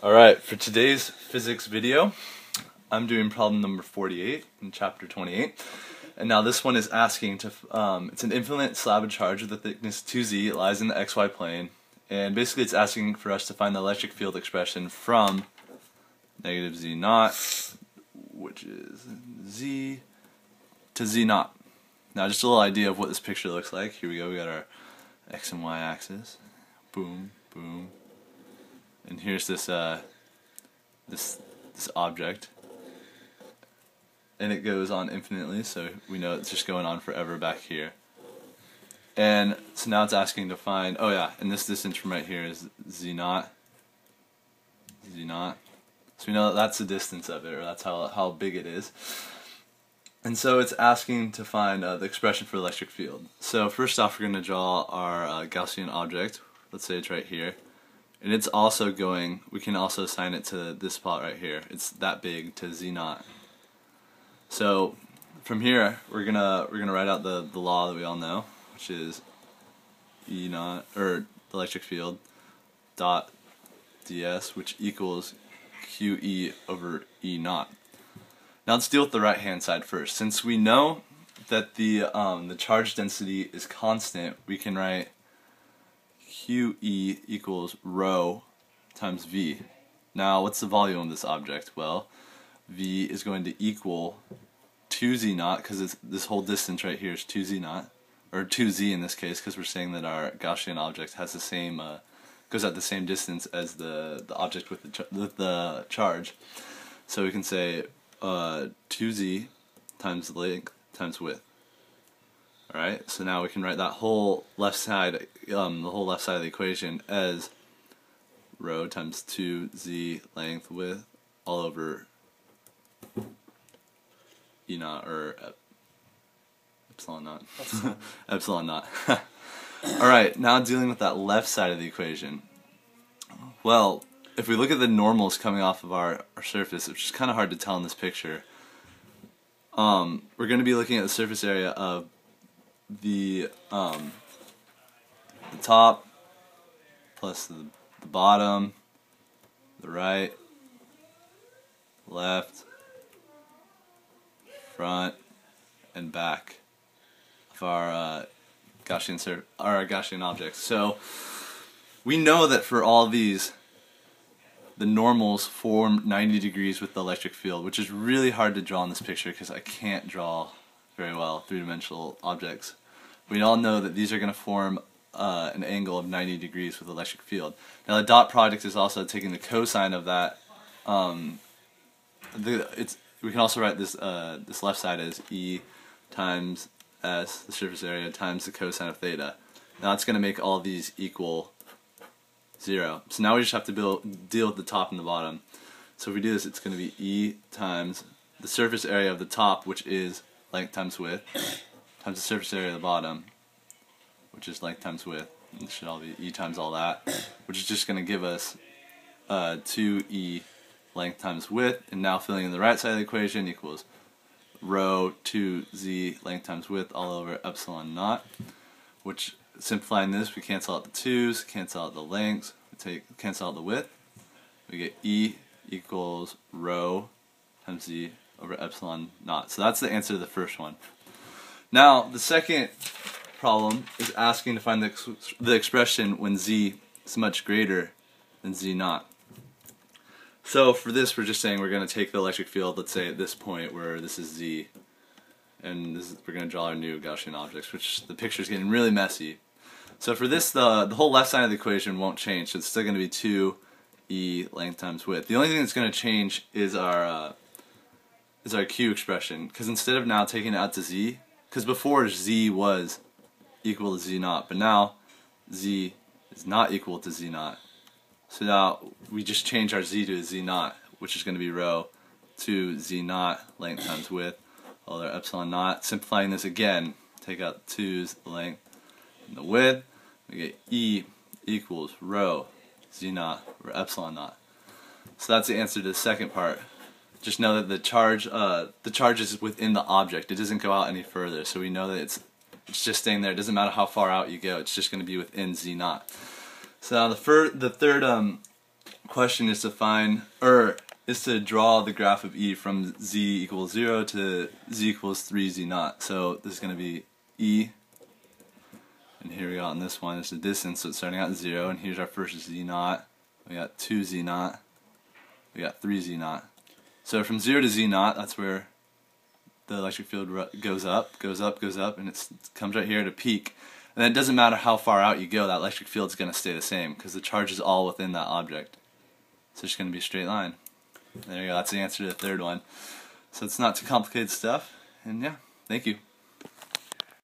Alright, for today's physics video, I'm doing problem number 48 in chapter 28. And now this one is asking to, it's an infinite slab of charge with a thickness 2z, it lies in the xy plane. And basically it's asking for us to find the electric field expression from negative z naught, which is z, to z naught. Now just a little idea of what this picture looks like. Here we go, we got our x and y axis. Boom, boom. And here's this this object, and it goes on infinitely, so we know it's just going on forever back here. And so now it's asking to find, oh yeah, and this distance from right here is z naught. Z naught. So we know that that's the distance of it, or that's how big it is. And so it's asking to find the expression for electric field. So first off, we're going to draw our Gaussian object. Let's say it's right here. And it's also going, we can also assign it to this spot right here. It's that big, to z naught. So from here, we're gonna write out the law that we all know, which is E naught, or electric field, dot ds, which equals QE over E naught. Now let's deal with the right hand side first. Since we know that the charge density is constant, we can write QE equals rho times V. Now what's the volume of this object? Well, V is going to equal 2z naught, because this whole distance right here is 2z naught, or 2z in this case, because we're saying that our Gaussian object has the same goes at the same distance as the object with the charge. So we can say 2z times length times width. Alright, so now we can write that whole left side, the whole left side of the equation as rho times 2z length width all over E naught, or epsilon naught. Epsilon naught. Alright, now dealing with that left side of the equation. Well, if we look at the normals coming off of our surface, which is kind of hard to tell in this picture, we're going to be looking at the surface area of the top plus the bottom, the right, left, front, and back of our Gaussian objects. So we know that for all these, the normals form 90 degrees with the electric field, which is really hard to draw in this picture because I can't draw very well three-dimensional objects. We all know that these are going to form an angle of 90 degrees with the electric field. Now the dot product is also taking the cosine of that. We can also write this this left side as E times S, the surface area, times the cosine of theta. Now it's going to make all of these equal 0. So now we just have to deal with the top and the bottom. So if we do this, it's going to be E times the surface area of the top, which is length times width, times the surface area of the bottom, which is length times width. And this should all be E times all that, which is just going to give us 2E length times width. And now filling in the right side of the equation equals rho 2Z length times width all over epsilon naught, which, simplifying this, we cancel out the 2's, cancel out the lengths, cancel out the width. We get E equals rho times Z over epsilon naught. So that's the answer to the first one. Now the second problem is asking to find the expression when Z is much greater than Z naught. So for this, we're just saying we're going to take the electric field, let's say at this point where this is Z, and we're going to draw our new Gaussian objects, which the picture is getting really messy. So for this, the whole left side of the equation won't change, so it's still going to be 2E length times width. The only thing that's going to change is our Q expression, because instead of now taking it out to Z, because before Z was equal to Z naught, but now Z is not equal to Z naught. So now we just change our Z to a Z naught, which is going to be rho to Z naught length times width all over epsilon naught. Simplifying this again, take out 2's length and the width, we get E equals rho Z naught over epsilon naught. So that's the answer to the second part. Just know that the charge is within the object. It doesn't go out any further. So we know that it's just staying there. It doesn't matter how far out you go. It's just going to be within Z naught. So now the third question is to draw the graph of E from z equals 0 to z equals 3 z naught. So this is going to be E, and here we got on this one is the distance, so it's starting out at 0, and here's our first z naught. We got 2 z naught, we got 3 z naught. So from 0 to z naught, that's where the electric field goes up, and it comes right here at a peak. And it doesn't matter how far out you go, that electric field is going to stay the same because the charge is all within that object. So it's going to be a straight line. There you go, that's the answer to the third one. So it's not too complicated stuff, and yeah, thank you.